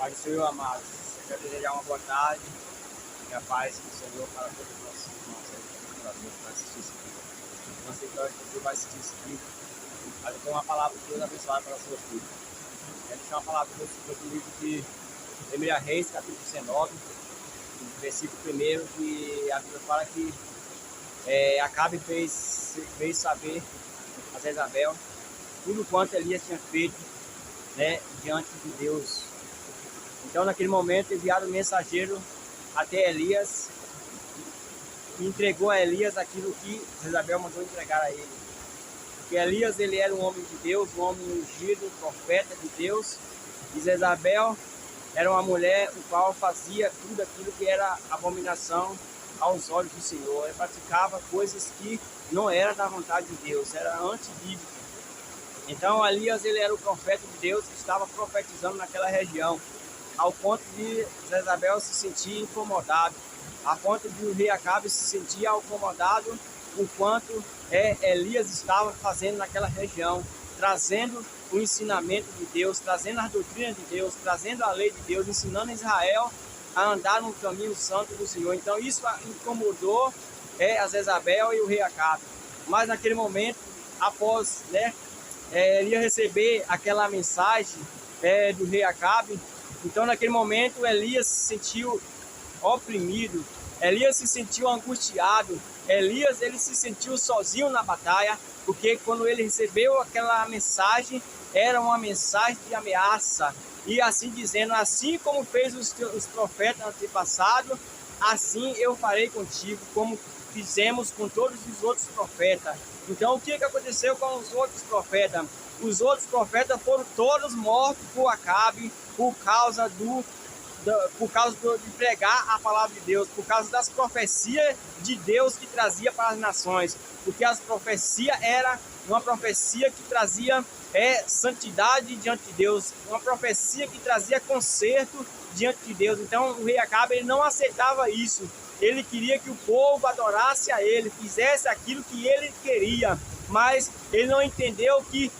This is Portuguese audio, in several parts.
Pai do Senhor, amados, eu quero desejar uma boa tarde e a paz do Senhor para todos os nossos irmãos aí, para assistir esse vídeo. Não sei que hora que você vai assistir esse vídeo, mas eu tenho uma palavra de Deus abençoada para a sua vida. Eu quero deixar uma palavra de Deus sobre o livro de 1 Reis, capítulo 19, versículo 1, que a Bíblia fala que Acabe fez saber a Jezabel tudo quanto Elias tinha feito, né, diante de Deus. Então, naquele momento, enviaram um mensageiro até Elias e entregou a Elias aquilo que Jezabel mandou entregar a ele. Porque Elias, ele era um homem de Deus, um homem ungido, um profeta de Deus, e Jezabel era uma mulher o qual fazia tudo aquilo que era abominação aos olhos do Senhor. Ela praticava coisas que não eram da vontade de Deus, era antibíblico. Então, Elias, ele era o profeta de Deus que estava profetizando naquela região, ao ponto de Jezabel se sentir incomodado, a ponto de o rei Acabe se sentir incomodado com quanto Elias estava fazendo naquela região, trazendo o ensinamento de Deus, trazendo as doutrinas de Deus, trazendo a lei de Deus, ensinando Israel a andar no caminho santo do Senhor. Então isso incomodou a Jezabel e o rei Acabe. Mas naquele momento, após ele ia receber aquela mensagem do rei Acabe, então naquele momento Elias se sentiu oprimido, Elias se sentiu angustiado, Elias ele se sentiu sozinho na batalha, porque quando ele recebeu aquela mensagem, era uma mensagem de ameaça, e assim dizendo, assim como fez os profetas antepassados, assim eu farei contigo, como fizemos com todos os outros profetas. Então o que aconteceu com os outros profetas? Os outros profetas foram todos mortos por Acabe, por causa de pregar a palavra de Deus, por causa das profecias de Deus que trazia para as nações, porque as profecias era uma profecia que trazia santidade diante de Deus, uma profecia que trazia conserto diante de Deus. Então o rei Acabe ele não aceitava isso, ele queria que o povo adorasse a ele, fizesse aquilo que ele queria, mas ele não entendeu que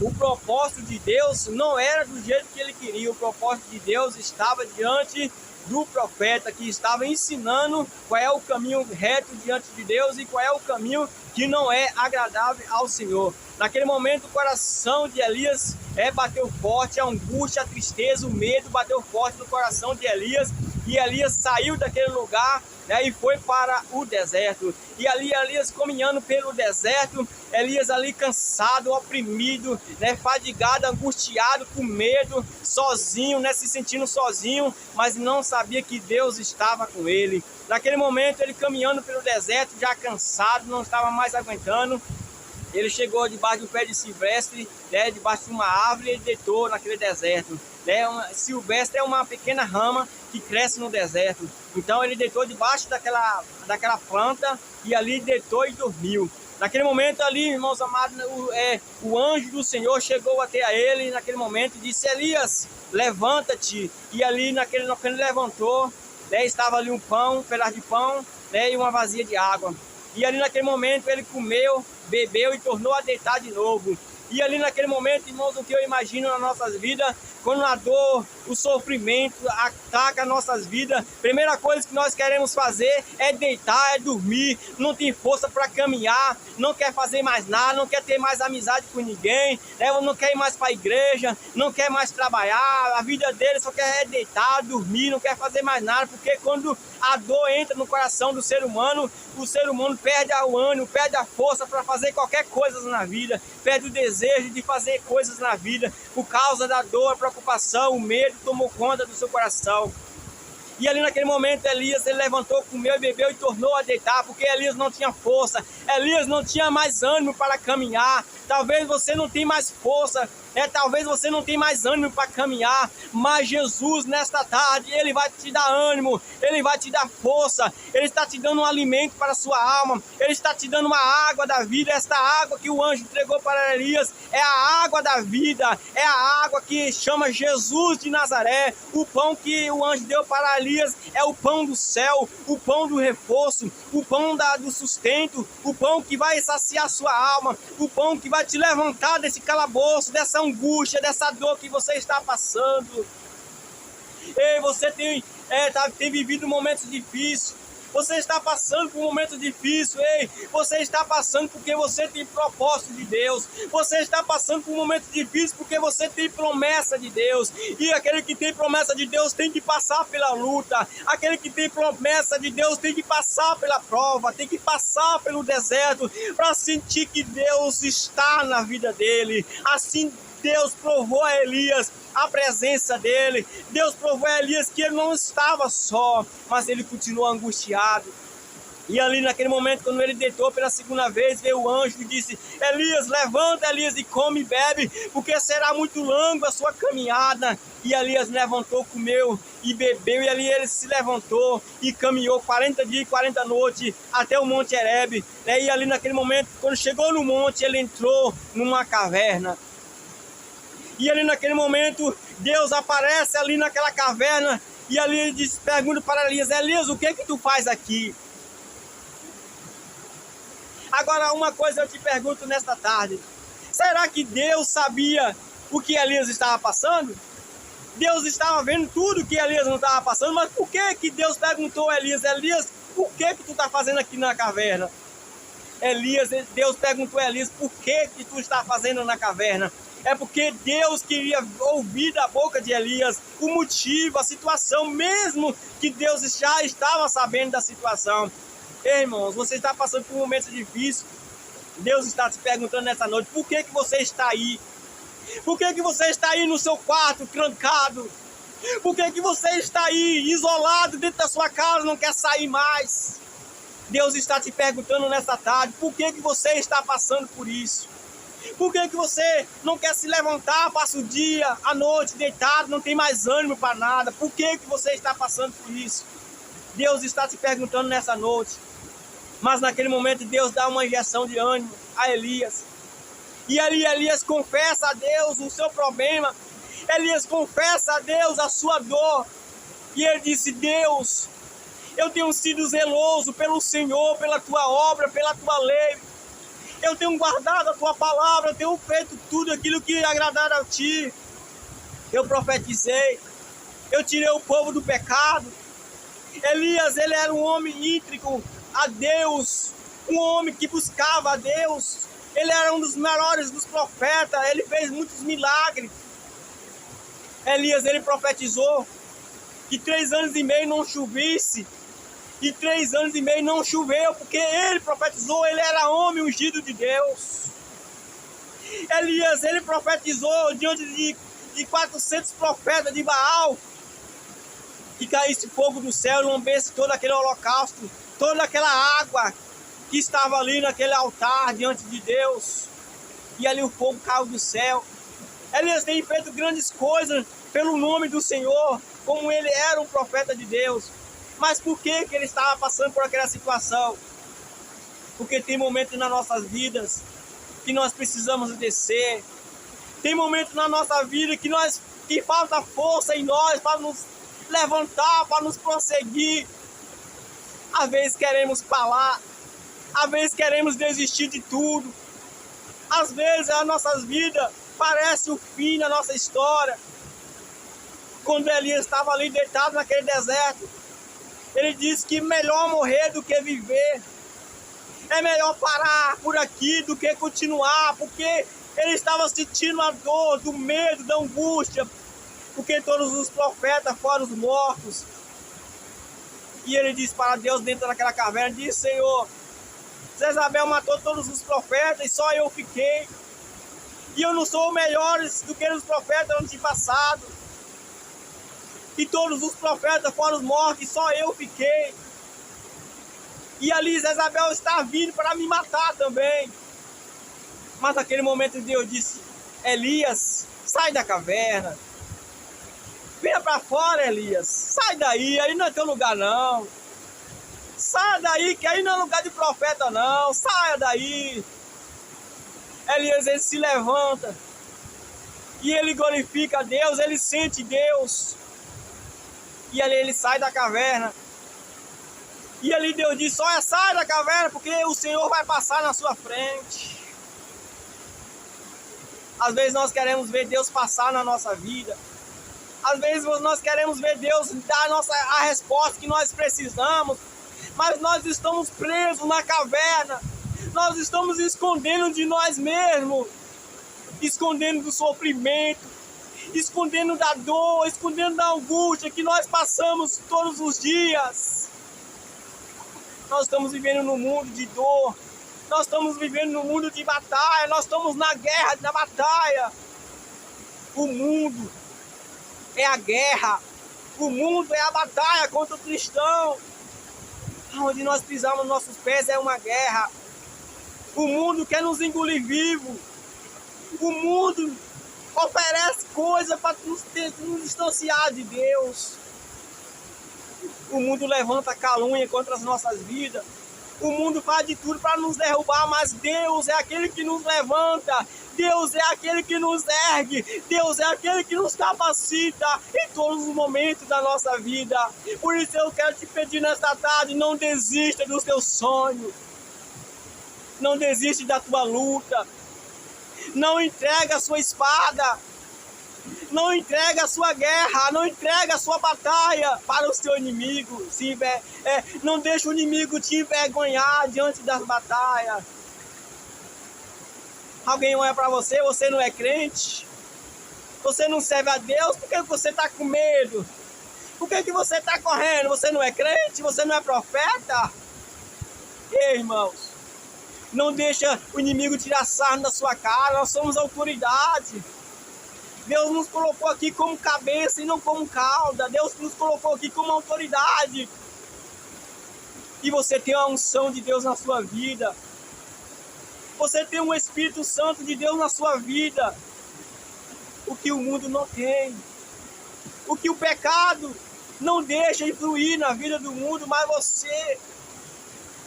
o propósito de Deus não era do jeito que ele queria. O propósito de Deus estava diante do profeta, que estava ensinando qual é o caminho reto diante de Deus e qual é o caminho que não é agradável ao Senhor. Naquele momento o coração de Elias bateu forte, a angústia, a tristeza, o medo bateu forte no coração de Elias, e Elias saiu daquele lugar e foi para o deserto. E ali Elias caminhando pelo deserto, Elias ali cansado, oprimido, fadigado, angustiado, com medo, sozinho, se sentindo sozinho, mas não sabia que Deus estava com ele. Naquele momento ele caminhando pelo deserto, já cansado, não estava mais aguentando. Ele chegou debaixo de um pé de silvestre, debaixo de uma árvore, e ele deitou naquele deserto. Silvestre é uma pequena rama que cresce no deserto. Então ele deitou debaixo daquela planta e ali deitou e dormiu. Naquele momento ali, irmãos amados, o anjo do Senhor chegou até a ele naquele momento e disse: Elias, levanta-te. E ali, quando ele levantou, estava ali um pedaço de pão e uma vasilha de água. E ali naquele momento ele comeu, bebeu e tornou a deitar de novo. E ali naquele momento, irmãos, o que eu imagino nas nossas vidas, quando a dor, o sofrimento ataca nossas vidas, primeira coisa que nós queremos fazer é deitar, é dormir, não tem força para caminhar, não quer fazer mais nada, não quer ter mais amizade com ninguém, não quer ir mais para a igreja, não quer mais trabalhar, a vida dele só quer deitar, dormir, não quer fazer mais nada, porque quando a dor entra no coração do ser humano, o ser humano perde o ânimo, perde a força para fazer qualquer coisa na vida, perde o desejo de fazer coisas na vida, por causa da dor, a preocupação, o medo tomou conta do seu coração. E ali naquele momento Elias ele levantou, comeu e bebeu e tornou a deitar, porque Elias não tinha força, Elias não tinha mais ânimo para caminhar. Talvez você não tenha mais força, talvez você não tenha mais ânimo para caminhar, mas Jesus nesta tarde, ele vai te dar ânimo, ele vai te dar força, ele está te dando um alimento para a sua alma, ele está te dando uma água da vida. Esta água que o anjo entregou para Elias é a água da vida, é a água que chama Jesus de Nazaré. O pão que o anjo deu para Elias é o pão do céu, o pão do reforço, o pão do sustento, o pão que vai saciar sua alma, o pão que vai te levantar desse calabouço, dessa dessa angústia, dessa dor que você está passando. Ei, você tem vivido momentos difíceis. Você está passando por um momento difícil, ei, você está passando porque você tem propósito de Deus, você está passando por um momento difícil porque você tem promessa de Deus, e aquele que tem promessa de Deus tem que passar pela luta, aquele que tem promessa de Deus tem que passar pela prova, tem que passar pelo deserto, para sentir que Deus está na vida dele. Assim Deus provou a Elias a presença dele. Deus provou a Elias que ele não estava só, mas ele continuou angustiado. E ali naquele momento, quando ele deitou pela segunda vez, veio o anjo e disse: Elias, levanta, Elias, e come e bebe, porque será muito longa a sua caminhada. E Elias levantou, comeu e bebeu, e ali ele se levantou e caminhou 40 dias e 40 noites até o Monte Horebe. E ali naquele momento, quando chegou no monte, ele entrou numa caverna. E ali naquele momento, Deus aparece ali naquela caverna, e ali ele pergunta para Elias: Elias, o que tu faz aqui? Agora, uma coisa eu te pergunto nesta tarde: será que Deus sabia o que Elias estava passando? Deus estava vendo tudo que Elias não estava passando, mas por que Deus perguntou a Elias: Elias, o que tu está fazendo aqui na caverna? Deus perguntou a Elias: por que tu está fazendo na caverna? É porque Deus queria ouvir da boca de Elias o motivo, a situação, mesmo que Deus já estava sabendo da situação. Ei, irmãos, você está passando por um momento difícil. Deus está te perguntando nessa noite: por que você está aí? Por que você está aí no seu quarto, trancado? Por que você está aí, isolado dentro da sua casa, não quer sair mais? Deus está te perguntando nessa tarde: por que você está passando por isso? Por que você não quer se levantar, passa o dia, a noite, deitado, não tem mais ânimo para nada? Por que você está passando por isso? Deus está te perguntando nessa noite. Mas naquele momento Deus dá uma injeção de ânimo a Elias. E ali Elias confessa a Deus o seu problema. Elias confessa a Deus a sua dor. E ele disse: Deus, eu tenho sido zeloso pelo Senhor, pela tua obra, pela tua lei. Eu tenho guardado a tua palavra, eu tenho feito tudo aquilo que agradar a ti. Eu profetizei, eu tirei o povo do pecado. Elias, ele era um homem íntegro a Deus, um homem que buscava a Deus. Ele era um dos melhores dos profetas, ele fez muitos milagres. Elias, ele profetizou que 3 anos e meio não chovesse. E 3 anos e meio não choveu, porque ele profetizou, ele era homem ungido de Deus. Elias, ele profetizou diante de 400 profetas de Baal, que caísse fogo do céu e lambesse todo aquele holocausto, toda aquela água que estava ali naquele altar diante de Deus. E ali o fogo caiu do céu. Elias tem feito grandes coisas pelo nome do Senhor, como ele era um profeta de Deus. Mas por que ele estava passando por aquela situação? Porque tem momentos nas nossas vidas que nós precisamos descer. Tem momentos na nossa vida que falta força em nós para nos levantar, para nos prosseguir. Às vezes queremos falar, às vezes queremos desistir de tudo. Às vezes a nossa vida parece o fim da nossa história. Quando Elias estava ali deitado naquele deserto, ele disse que melhor morrer do que viver. É melhor parar por aqui do que continuar, porque ele estava sentindo a dor, do medo, da angústia, porque todos os profetas foram os mortos. E ele disse para Deus dentro daquela caverna, disse: Senhor, Jezabel matou todos os profetas e só eu fiquei. E eu não sou melhor do que os profetas antepassados. E todos os profetas foram mortos e só eu fiquei. E ali Jezabel está vindo para me matar também. Mas naquele momento Deus disse: Elias, sai da caverna. Venha para fora, Elias. Sai daí, aí não é teu lugar não. Saia daí, que aí não é lugar de profeta não. Saia daí. Elias, ele se levanta. E ele glorifica a Deus, ele sente Deus. E ali ele sai da caverna. E ali Deus diz: olha, sai da caverna, porque o Senhor vai passar na sua frente. Às vezes nós queremos ver Deus passar na nossa vida. Às vezes nós queremos ver Deus dar a resposta que nós precisamos. Mas nós estamos presos na caverna. Nós estamos escondendo de nós mesmos. Escondendo do sofrimento. Escondendo da dor. Escondendo da angústia que nós passamos todos os dias. Nós estamos vivendo num mundo de dor. Nós estamos vivendo num mundo de batalha. Nós estamos na guerra, na batalha. O mundo é a guerra. O mundo é a batalha contra o cristão. Onde nós pisamos nossos pés é uma guerra. O mundo quer nos engolir vivo. O mundo oferece coisas para nos distanciar de Deus. O mundo levanta calúnia contra as nossas vidas. O mundo faz de tudo para nos derrubar, mas Deus é aquele que nos levanta. Deus é aquele que nos ergue. Deus é aquele que nos capacita em todos os momentos da nossa vida. Por isso eu quero te pedir nesta tarde, não desista dos teus sonhos. Não desiste da tua luta. Não entrega a sua espada. Não entrega a sua guerra, não entrega a sua batalha para o seu inimigo. Não deixa o inimigo te envergonhar diante das batalhas. Alguém olha para você, você não é crente? Você não serve a Deus? Por que você está com medo? Por que você está correndo? Você não é crente? Você não é profeta? Ei, irmãos, não deixa o inimigo tirar sarna da sua cara. Nós somos autoridade. Deus nos colocou aqui como cabeça e não como cauda. Deus nos colocou aqui como autoridade. E você tem a unção de Deus na sua vida. Você tem um Espírito Santo de Deus na sua vida. O que o mundo não tem. O que o pecado não deixa influir na vida do mundo, mas você,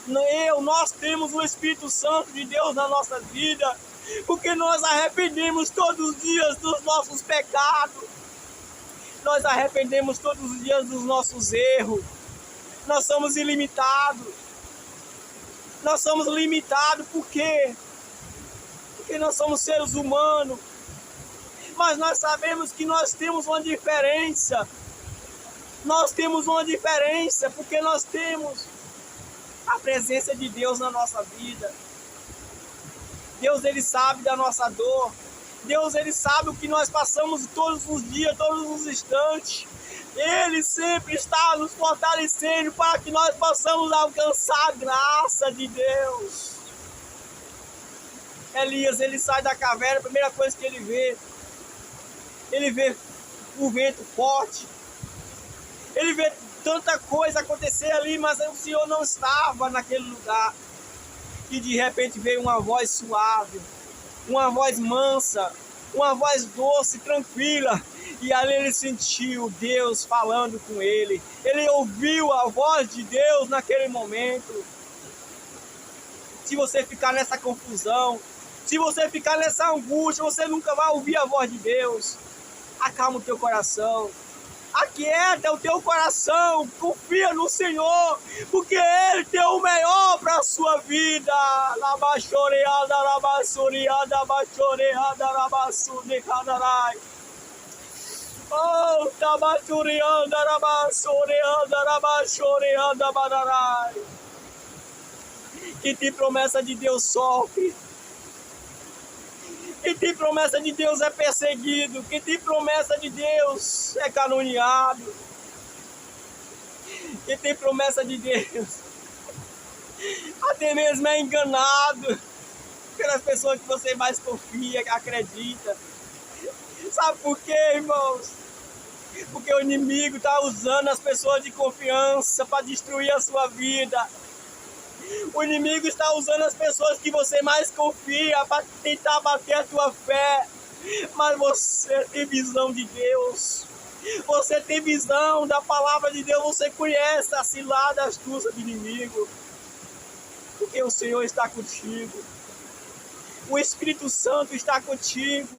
nós temos o Espírito Santo de Deus na nossa vida. Porque nós arrependemos todos os dias dos nossos pecados. Nós arrependemos todos os dias dos nossos erros. Nós somos ilimitados. Nós somos limitados por quê? Porque nós somos seres humanos. Mas nós sabemos que nós temos uma diferença. Nós temos uma diferença porque nós temos a presença de Deus na nossa vida. Deus, Ele sabe da nossa dor. Deus, Ele sabe o que nós passamos todos os dias, todos os instantes. Ele sempre está nos fortalecendo para que nós possamos alcançar a graça de Deus. Elias, ele sai da caverna, a primeira coisa que ele vê o vento forte. Ele vê tanta coisa acontecer ali, mas o Senhor não estava naquele lugar. E de repente veio uma voz suave, uma voz mansa, uma voz doce, tranquila. E ali ele sentiu Deus falando com ele. Ele ouviu a voz de Deus naquele momento. Se você ficar nessa confusão, se você ficar nessa angústia, você nunca vai ouvir a voz de Deus. Acalma o teu coração. Aquieta o teu coração, confia no Senhor, porque Ele tem o melhor para a sua vida. Labachoreada, labassuriada, bachoreada, labassuriadarai. Oh, tabachurianda, labassureanda, labachoreanda, badarai. Que tem promessa de Deus sofre. Quem tem promessa de Deus é perseguido. Quem tem promessa de Deus é caluniado. Quem tem promessa de Deus até mesmo é enganado pelas pessoas que você mais confia, acredita. Sabe por quê, irmãos? Porque o inimigo está usando as pessoas de confiança para destruir a sua vida. O inimigo está usando as pessoas que você mais confia para tentar bater a tua fé. Mas você tem visão de Deus. Você tem visão da palavra de Deus. Você conhece a cilada astuta do inimigo. Porque o Senhor está contigo. O Espírito Santo está contigo.